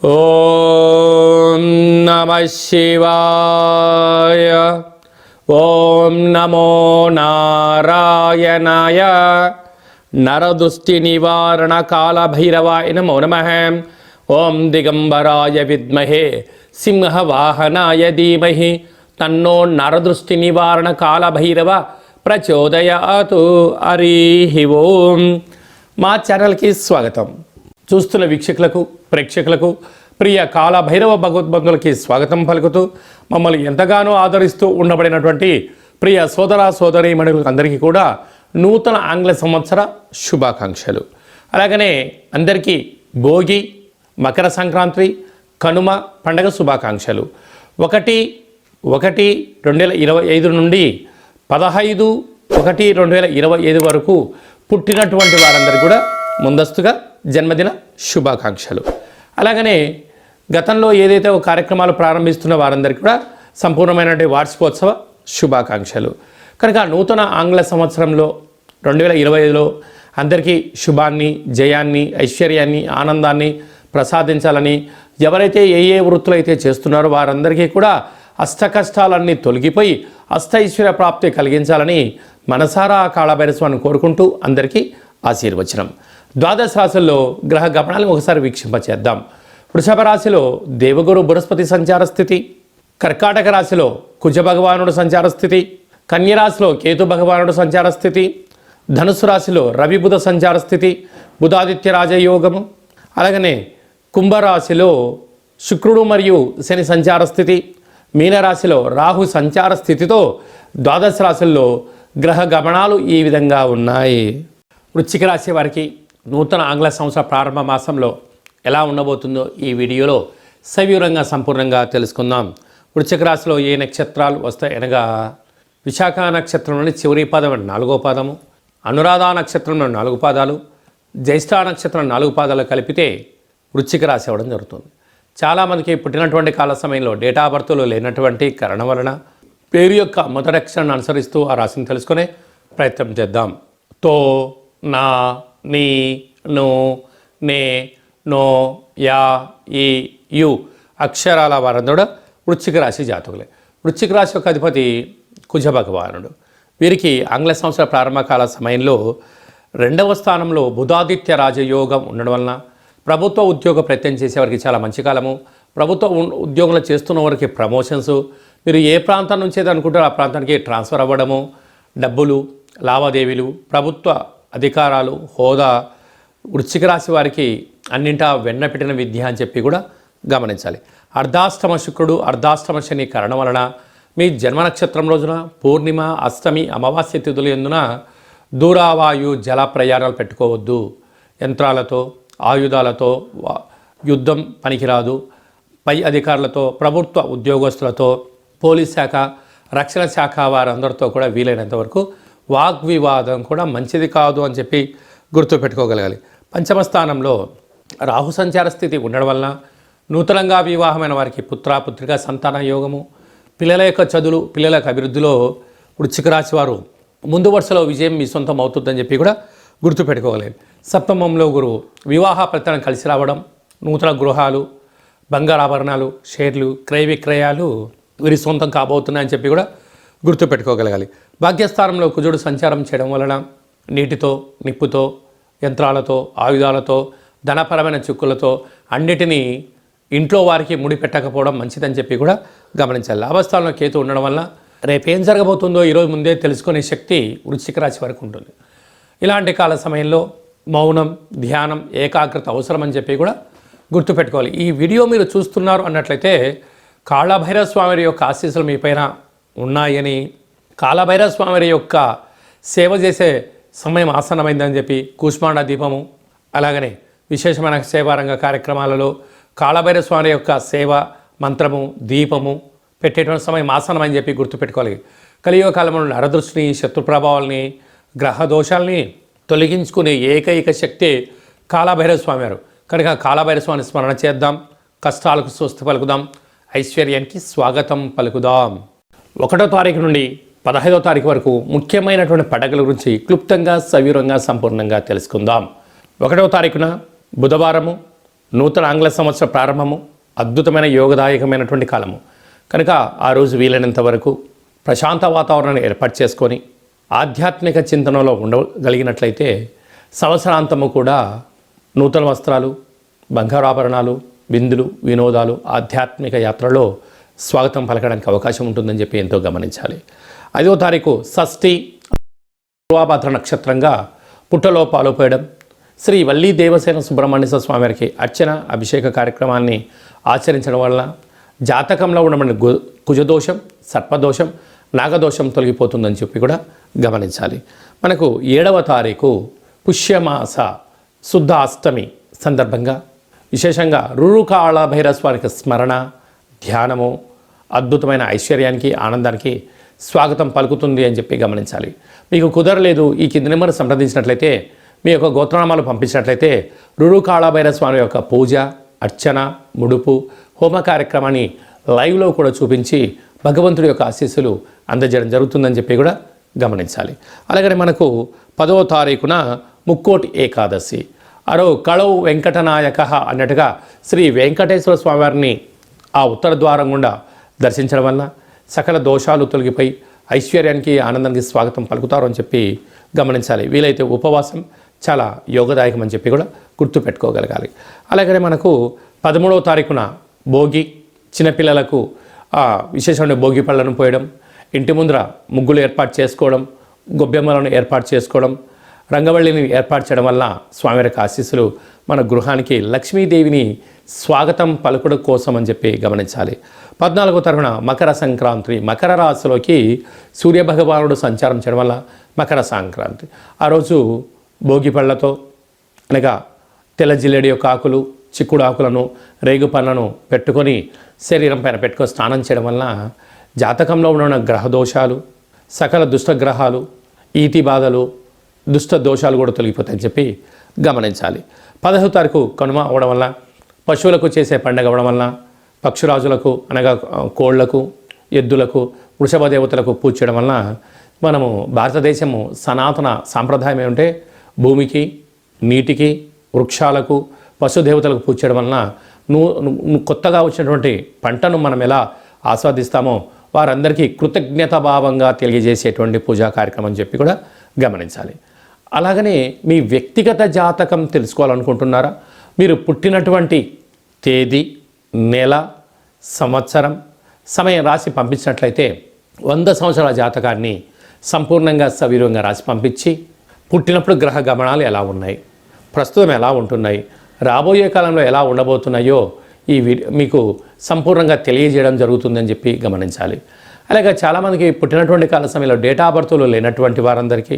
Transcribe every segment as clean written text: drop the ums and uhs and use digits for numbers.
ఓం నమః శివాయ. ఓం నమో నారాయణాయ. నరదృష్టి నివారణ కాళభైరవాయ నమో నమః. ఓం దిగంబరాయ విద్మహే సింహవాహనాయ ధీమహి తన్నో నరదృష్టి నివారణ కాళభైరవ ప్రచోదయాతు. హరి ఓం. మా ఛానల్కి స్వాగతం. చూస్తున్న వీక్షకులకు ప్రేక్షకులకు ప్రియ కాళభైరవ భగవద్బంధులకి స్వాగతం పలుకుతూ మమ్మల్ని ఎంతగానో ఆదరిస్తూ ఉండబడినటువంటి ప్రియ సోదర సోదరీమణులకు అందరికీ కూడా నూతన ఆంగ్ల సంవత్సర శుభాకాంక్షలు. అలాగనే అందరికీ భోగి, మకర సంక్రాంతి, కనుమ పండగ శుభాకాంక్షలు. 1/1/2025 నుండి 15/1/2025 వరకు పుట్టినటువంటి వారందరికీ కూడా ముందస్తుగా జన్మదిన శుభాకాంక్షలు. అలాగనే గతంలో ఏదైతే కార్యక్రమాలు ప్రారంభిస్తున్న వారందరికీ కూడా సంపూర్ణమైనటువంటి వార్షికోత్సవ శుభాకాంక్షలు. కనుక నూతన ఆంగ్ల సంవత్సరంలో 2025లో అందరికీ శుభాన్ని, జయాన్ని, ఐశ్వర్యాన్ని, ఆనందాన్ని ప్రసాదించాలని, ఎవరైతే ఏ వృత్తులు అయితే చేస్తున్నారో వారందరికీ కూడా అష్ట కష్టాలన్నీ తొలగిపోయి అష్టైశ్వర్య ప్రాప్తి కలిగించాలని మనసారా కాళభైరస్వామిని కోరుకుంటూ అందరికీ ఆశీర్వచనం. ద్వాదశ రాశుల్లో గ్రహ గమనాలను ఒకసారి వీక్షింపచేద్దాం. వృషభ రాశిలో దేవగురు బృహస్పతి సంచార స్థితి, కర్కాటక రాశిలో కుజ భగవానుడు సంచార స్థితి, కన్యరాశిలో కేతు భగవానుడు సంచార స్థితి, ధనుసు రాశిలో రవి బుధ సంచార స్థితి, బుధాదిత్య రాజయోగము. అలాగనే కుంభరాశిలో శుక్రుడు మరియు శని సంచార స్థితి, మీనరాశిలో రాహు సంచార స్థితితో ద్వాదశ రాశుల్లో గ్రహ గమనాలు ఈ విధంగా ఉన్నాయి. వృశ్చిక రాశి వారికి నూతన ఆంగ్ల సంవత్సర ప్రారంభ మాసంలో ఎలా ఉండబోతుందో ఈ వీడియోలో సవివరంగా సంపూర్ణంగా తెలుసుకుందాం. వృశ్చిక రాశిలో ఏ నక్షత్రాలు వస్తాయి అనగా విశాఖ నక్షత్రంలోని చివరి పాదం 4వ పాదము, అనురాధ నక్షత్రంలో 4 పాదాలు, జ్యేష్ఠ నక్షత్రం 4 పాదాలు కలిపితే వృశ్చిక రాశి అవ్వడం జరుగుతుంది. చాలామందికి పుట్టినటువంటి కాల సమయంలో డేటా ఆఫ్ బర్త్లో లేనటువంటి కారణం వలన పేరు యొక్క మొదటి అక్షరాన్ని అనుసరిస్తూ ఆ రాశిని తెలుసుకునే ప్రయత్నం చేద్దాం. తో, నా, నీ, ను, నే, నో, యా, ఈ, యు అక్షరాల వారందరూ వృశ్చిక రాశి జాతకులే. వృశ్చిక రాశి యొక్క అధిపతి కుజ భగవానుడు. వీరికి ఆంగ్ల సంవత్సర ప్రారంభకాల సమయంలో 2వ స్థానంలో బుధాదిత్య రాజయోగం ఉండడం వలన ప్రభుత్వ ఉద్యోగ ప్రయత్నం చేసేవారికి చాలా మంచి కాలము. ప్రభుత్వ ఉద్యోగులు చేస్తున్న వారికి ప్రమోషన్స్, మీరు ఏ ప్రాంతం నుంచి అయితే అనుకుంటారో ఆ ప్రాంతానికి ట్రాన్స్ఫర్ అవ్వడము, డబ్బులు, లావాదేవీలు, ప్రభుత్వ అధికారాలు, హోదా వృశ్చిక రాశి వారికి అన్నింటా వెన్న పెట్టిన విద్య అని చెప్పి కూడా గమనించాలి. అర్ధాష్టమ శుక్రుడు, అర్ధాష్టమ శని కారణం వలన మీ జన్మ నక్షత్రం రోజున పూర్ణిమ, అష్టమి, అమావాస్య తిథులు ఎందున దూరావాయు జల ప్రయాణాలు పెట్టుకోవద్దు. యంత్రాలతో, ఆయుధాలతో యుద్ధం పనికిరాదు. పై అధికారులతో, ప్రభుత్వ ఉద్యోగస్తులతో, పోలీస్ శాఖ, రక్షణ శాఖ వారందరితో కూడా వీలైనంత వరకు వాగ్వివాదం కూడా మంచిది కాదు అని చెప్పి గుర్తుపెట్టుకోగలగాలి. పంచమ స్థానంలో రాహు సంచార స్థితి ఉండడం వలన నూతనంగా వివాహమైన వారికి పుత్రిక సంతాన యోగము, పిల్లల యొక్క చదువులు, పిల్లల యొక్క అభివృద్ధిలో వృశ్చిక రాశి వారు ముందు వరుసలో విజయం మీ సొంతం అవుతుందని చెప్పి కూడా గుర్తుపెట్టుకోగలగాలి. సప్తమంలో గురువు వివాహ ప్రయత్నం కలిసి రావడం, నూతన గృహాలు, బంగారాభరణాలు, షేర్లు, క్రయ విక్రయాలు వీరి సొంతం కాబోతున్నాయని చెప్పి కూడా గుర్తుపెట్టుకోగలగాలి. భాగ్యస్థానంలో కుజుడు సంచారం చేయడం వలన నీటితో, నిప్పుతో, యంత్రాలతో, ఆయుధాలతో, ధనపరమైన చిక్కులతో అన్నిటినీ ఇంట్లో వారికి ముడిపెట్టకపోవడం మంచిదని చెప్పి కూడా గమనించాలి. లాభస్థానంలో కేతు ఉండడం వల్ల రేపేం జరగబోతుందో ఈరోజు ముందే తెలుసుకునే శక్తి వృశ్చిక రాశి వరకు ఉంటుంది. ఇలాంటి కాల సమయంలో మౌనం, ధ్యానం, ఏకాగ్రత అవసరం అని చెప్పి కూడా గుర్తుపెట్టుకోవాలి. ఈ వీడియో మీరు చూస్తున్నారు అన్నట్లయితే కాళభైరవ స్వామి యొక్క ఆశీస్సులు మీ పైన ఉన్నాయని, కాళభైరవ స్వామి యొక్క సేవ చేసే సమయం ఆసన్నమైందని చెప్పి కూష్మాండ దీపము, అలాగనే విశేషమైన సేవారంగ కార్యక్రమాలలో కాళభైరవ స్వామి యొక్క సేవ, మంత్రము, దీపము పెట్టేటువంటి సమయం ఆసన్నమని చెప్పి గుర్తుపెట్టుకోవాలి. కలియుగ కాలంలో నరదృష్టిని, శత్రు ప్రభావాలని, గ్రహ దోషాలని తొలగించుకునే ఏకైక శక్తి కాళభైరవ స్వామి వారు. కనుక కాళభైరవ స్వామిని స్మరణ చేద్దాం, కష్టాలకు స్వస్తి పలుకుదాం, ఐశ్వర్యానికి స్వాగతం పలుకుదాం. 1వ తారీఖు నుండి 15వ తారీఖు వరకు ముఖ్యమైనటువంటి పండుగల గురించి క్లుప్తంగా సవివరంగా సంపూర్ణంగా తెలుసుకుందాం. 1వ తారీఖున బుధవారము, నూతన ఆంగ్ల సంవత్సర ప్రారంభము, అద్భుతమైన యోగదాయకమైనటువంటి కాలము కనుక ఆ రోజు వీలైనంత వరకు ప్రశాంత వాతావరణాన్ని ఏర్పాటు చేసుకొని ఆధ్యాత్మిక చింతనలో ఉండగలిగినట్లయితే సంవత్సరాంతము కూడా నూతన వస్త్రాలు, బంగారు ఆభరణాలు, విందులు, వినోదాలు, ఆధ్యాత్మిక యాత్రలో స్వాగతం పలకడానికి అవకాశం ఉంటుందని చెప్పి ఎంతో గమనించాలి. 5వ తారీఖు షష్ఠి పూర్వాభాద్ర నక్షత్రంగా పుట్టలో పాలుపోయడం, శ్రీ వల్లీ దేవసేన సుబ్రహ్మణ్య స్వామి వారికి అర్చన అభిషేక కార్యక్రమాన్ని ఆచరించడం వలన జాతకంలో ఉండబడిన కుజదోషం, సర్పదోషం, నాగదోషం తొలగిపోతుందని చెప్పి కూడా గమనించాలి. మనకు 7వ తారీఖు పుష్యమాస శుద్ధ అష్టమి సందర్భంగా విశేషంగా రురుకాళ భైరస్వామికి స్మరణ, ధ్యానము అద్భుతమైన ఐశ్వర్యానికి, ఆనందానికి స్వాగతం పలుకుతుంది అని చెప్పి గమనించాలి. మీకు కుదరలేదు, ఈ కింది నెంబర్ సంప్రదించినట్లయితే, మీ యొక్క గోత్రనామాలు పంపించినట్లయితే రురుకాళ భైరస్వామి యొక్క పూజ, అర్చన, ముడుపు, హోమ కార్యక్రమాన్ని లైవ్లో కూడా చూపించి భగవంతుడి యొక్క ఆశీస్సులు అందజేయడం జరుగుతుందని చెప్పి కూడా గమనించాలి. అలాగనే మనకు 10వ తారీఖున ముక్కోటి ఏకాదశి, అరో కళౌ వెంకటనాయక అన్నట్టుగా శ్రీ వెంకటేశ్వర స్వామివారిని ఆ ఉత్తర ద్వారం గుండా దర్శించడం వలన సకల దోషాలు తొలగిపోయి ఐశ్వర్యానికి, ఆనందానికి స్వాగతం పలుకుతారు అని చెప్పి గమనించాలి. వీలైతే ఉపవాసం చాలా యోగదాయకం అని చెప్పి కూడా గుర్తుపెట్టుకోగలగాలి. అలాగనే మనకు 13వ తారీఖున భోగి, చిన్నపిల్లలకు విశేషమైన భోగి పళ్ళను పోయడం, ఇంటి ముందర ముగ్గులు ఏర్పాటు చేసుకోవడం, గొబ్బెమ్మలను ఏర్పాటు చేసుకోవడం, రంగవల్లిని ఏర్పాటు చేయడం వల్ల స్వామివారికి ఆశీస్సులు మన గృహానికి లక్ష్మీదేవిని స్వాగతం పలుకుడు కోసం అని చెప్పి గమనించాలి. 14వ తారీఖున మకర సంక్రాంతి, మకర రాశిలోకి సూర్యభగవానుడు సంచారం చేయడం వల్ల మకర సంక్రాంతి. ఆ రోజు భోగి పళ్ళతో అనగా తెల్ల జిల్లేడి యొక్క ఆకులు, చిక్కుడు ఆకులను, రేగు పళ్ళను పెట్టుకొని శరీరం పైన పెట్టుకొని స్నానం చేయడం వలన జాతకంలో ఉన్న గ్రహదోషాలు, సకల దుష్టగ్రహాలు, ఈతి బాధలు, దుష్ట దోషాలు కూడా తొలగిపోతాయని చెప్పి గమనించాలి. 15వ తారీఖు కనుమ అవ్వడం వల్ల, పశువులకు చేసే పండగ అవ్వడం వల్ల, పక్షురాజులకు అనగా కోళ్లకు, ఎద్దులకు, వృషభ దేవతలకు పూజ చేయడం వలన మనము భారతదేశము సనాతన సాంప్రదాయం ఏమంటే భూమికి, నీటికి, వృక్షాలకు, పశుదేవతలకు పూజ చేయడం వలన కొత్తగా వచ్చినటువంటి పంటను మనం ఎలా ఆస్వాదిస్తామో వారందరికీ కృతజ్ఞతాభావంగా తెలియజేసేటువంటి పూజా కార్యక్రమం అని చెప్పి కూడా గమనించాలి. అలాగనే మీ వ్యక్తిగత జాతకం తెలుసుకోవాలనుకుంటున్నారా? మీరు పుట్టినటువంటి తేదీ, నెల, సంవత్సరం, సమయం రాసి పంపించినట్లయితే 100 సంవత్సరాల జాతకాన్ని సంపూర్ణంగా సవివరంగా రాసి పంపించి, పుట్టినప్పుడు గ్రహ గమనాలు ఎలా ఉన్నాయి, ప్రస్తుతం ఎలా ఉంటున్నాయి, రాబోయే కాలంలో ఎలా ఉండబోతున్నాయో ఈ మీకు సంపూర్ణంగా తెలియజేయడం జరుగుతుందని చెప్పి గమనించాలి. అలాగే చాలామందికి పుట్టినటువంటి కాల సమయంలో డేటా ఆఫ్ బర్త్లు లేనటువంటి వారందరికీ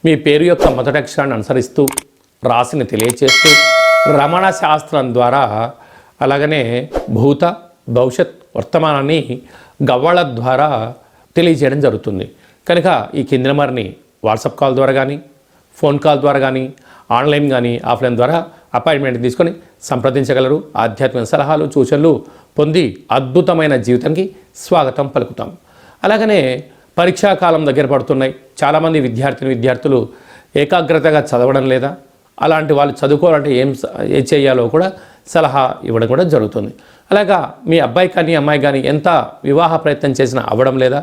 మీ పేరు యొక్క మొదటి అక్షరాన్ని అనుసరిస్తూ రాశిని తెలియచేస్తూ రమణ శాస్త్రం ద్వారా అలాగనే భూత, భవిష్యత్, వర్తమానాన్ని గవ్వళ ద్వారా తెలియజేయడం జరుగుతుంది. కనుక ఈ కింది నెంబర్ని వాట్సాప్ కాల్ ద్వారా కానీ, ఫోన్ కాల్ ద్వారా కానీ, ఆన్లైన్ కానీ, ఆఫ్లైన్ ద్వారా అపాయింట్మెంట్ తీసుకొని సంప్రదించగలరు. ఆధ్యాత్మిక సలహాలు, సూచనలు పొంది అద్భుతమైన జీవితానికి స్వాగతం పలుకుతాం. అలాగనే పరీక్షాకాలం దగ్గర పడుతున్నాయి. చాలామంది విద్యార్థులు ఏకాగ్రతగా చదవడం లేదా, అలాంటి వాళ్ళు చదువుకోవాలంటే ఏం చేయాలో కూడా సలహా ఇవ్వడం కూడా జరుగుతుంది. అలాగా మీ అబ్బాయి కానీ అమ్మాయి కానీ ఎంత వివాహ ప్రయత్నం చేసినా అవ్వడం లేదా,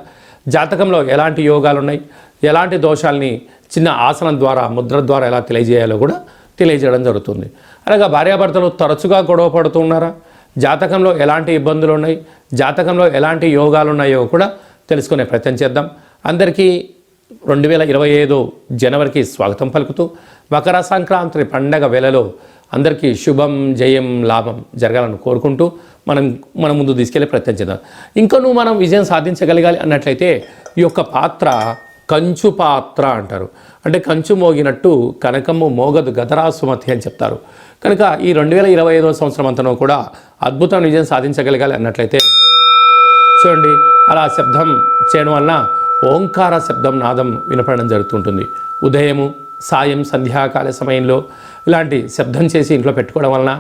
జాతకంలో ఎలాంటి యోగాలు ఉన్నాయి, ఎలాంటి దోషాలని చిన్న ఆసనం ద్వారా, ముద్ర ద్వారా ఎలా తెలియజేయాలో కూడా తెలియజేయడం జరుగుతుంది. అలాగా భార్యాభర్తలు తరచుగా గొడవ పడుతున్నారా, జాతకంలో ఎలాంటి ఇబ్బందులు ఉన్నాయి, జాతకంలో ఎలాంటి యోగాలు ఉన్నాయో కూడా తెలుసుకునే ప్రయత్నం చేద్దాం. అందరికీ 2025 జనవరికి స్వాగతం పలుకుతూ మకర సంక్రాంతి పండగ వేళలో అందరికీ శుభం, జయం, లాభం జరగాలని కోరుకుంటూ మనం ముందు తీసుకెళ్లే ప్రయత్నం చేద్దాం. ఇంకనూ మనం విజయం సాధించగలగాలి అన్నట్లయితే ఈ యొక్క పాత్ర కంచు పాత్ర అంటారు. అంటే కంచు మోగినట్టు కనకము మోగదు గదరా సుమతి అని చెప్తారు. కనుక ఈ 2025 సంవత్సరం అంతనూ కూడా అద్భుతమైన విజయం సాధించగలగాలి అన్నట్లయితే చూడండి, అలా శబ్దం చేయడం వలన ఓంకార శబ్దం నాదం వినపడడం జరుగుతుంటుంది. ఉదయము, సాయం, సంధ్యాకాల సమయంలో ఇలాంటి శబ్దం చేసి ఇంట్లో పెట్టుకోవడం వలన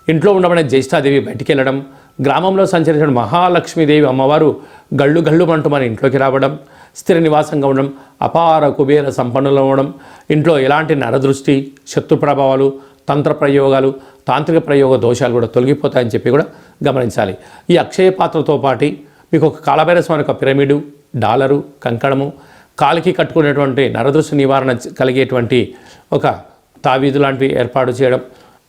ఇంట్లో ఉండబడే జ్యేష్ఠాదేవి బయటికి వెళ్ళడం, గ్రామంలో సంచరించిన మహాలక్ష్మీదేవి అమ్మవారు గళ్ళు గళ్ళు అంటూ మన ఇంట్లోకి రావడం, స్థిర నివాసంగా ఉండడం, అపార కుబేర సంపన్నులు అవ్వడం, ఇంట్లో ఎలాంటి నరదృష్టి, శత్రు ప్రభావాలు, తంత్ర ప్రయోగాలు, తాంత్రిక ప్రయోగ దోషాలు కూడా తొలగిపోతాయని చెప్పి కూడా గమనించాలి. ఈ అక్షయ పాత్రతో పాటు మీకు ఒక కాళభైరవ స్వామి యొక్క పిరమిడు, డాలరు, కంకణము, కాలికి కట్టుకునేటువంటి నరదృష్టి నివారణ కలిగేటువంటి ఒక తావీదు లాంటివి ఏర్పాటు చేయడం,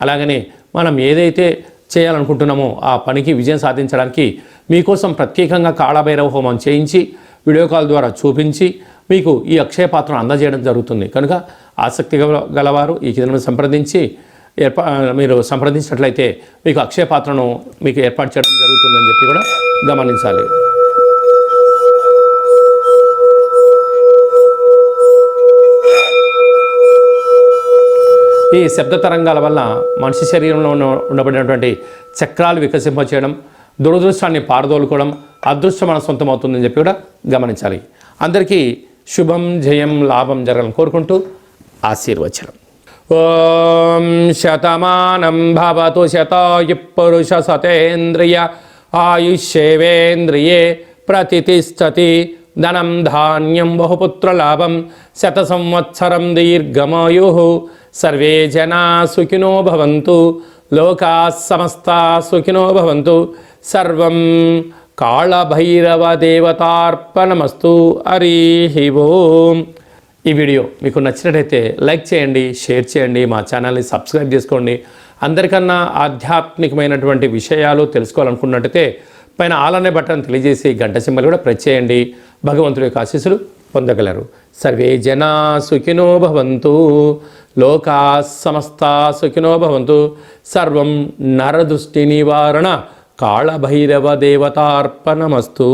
అలాగనే మనం ఏదైతే చేయాలనుకుంటున్నామో ఆ పనికి విజయం సాధించడానికి మీకోసం ప్రత్యేకంగా కాళభైరవ హోమం చేయించి వీడియో కాల్ ద్వారా చూపించి మీకు ఈ అక్షయ పాత్రను అందజేయడం జరుగుతుంది. కనుక ఆసక్తి గలవారు ఈ కింద సంప్రదించి మీరు సంప్రదించినట్లయితే మీకు అక్షయ పాత్రను మీకు ఏర్పాటు చేయడం జరుగుతుందని చెప్పి కూడా గమనించాలి. ఈ శబ్ద తరంగాల వల్ల మనిషి శరీరంలో ఉండబడినటువంటి చక్రాలు వికసింపచేయడం, దురదృష్టాన్ని పారదోలుకోవడం, అదృష్టం మన సొంతం అవుతుందని చెప్పి కూడా గమనించాలి. అందరికీ శుభం, జయం, లాభం జరగాలని కోరుకుంటూ ఆశీర్వచనం. ఓం శతమానం భవతు శతాయు పురుష సతేంద్రియ ఆయుష్యేవేంద్రియే ప్రతిష్టతి ధనం ధాన్యం బహుపుత్రలాభం శత సంవత్సరం దీర్ఘమాయు సర్వే జనా సుఖినో భవంతు లోకా సమస్తా సుఖినో భవంతు సర్వం కాళభైరవ దేవతార్పణమస్తు. హరి ఓం. ఈ వీడియో మీకు నచ్చినట్టయితే లైక్ చేయండి, షేర్ చేయండి, మా ఛానల్ని సబ్స్క్రైబ్ చేసుకోండి. అందరికన్నా ఆధ్యాత్మికమైనటువంటి విషయాలు తెలుసుకోవాలనుకున్నట్టయితే పైన ఆల్ అనే బటన్ తెలియజేసి గంట సింబల్ కూడా ప్రెస్ చేయండి. భగవంతుడి యొక్క ఆశీస్సులు పొందగలరు. సర్వే జనా సుఖినో భవంతు లోకా సమస్తా సుఖినో భవంతు సర్వం నరదృష్టి నివారణ కాళభైరవ దేవతార్పణమస్తు.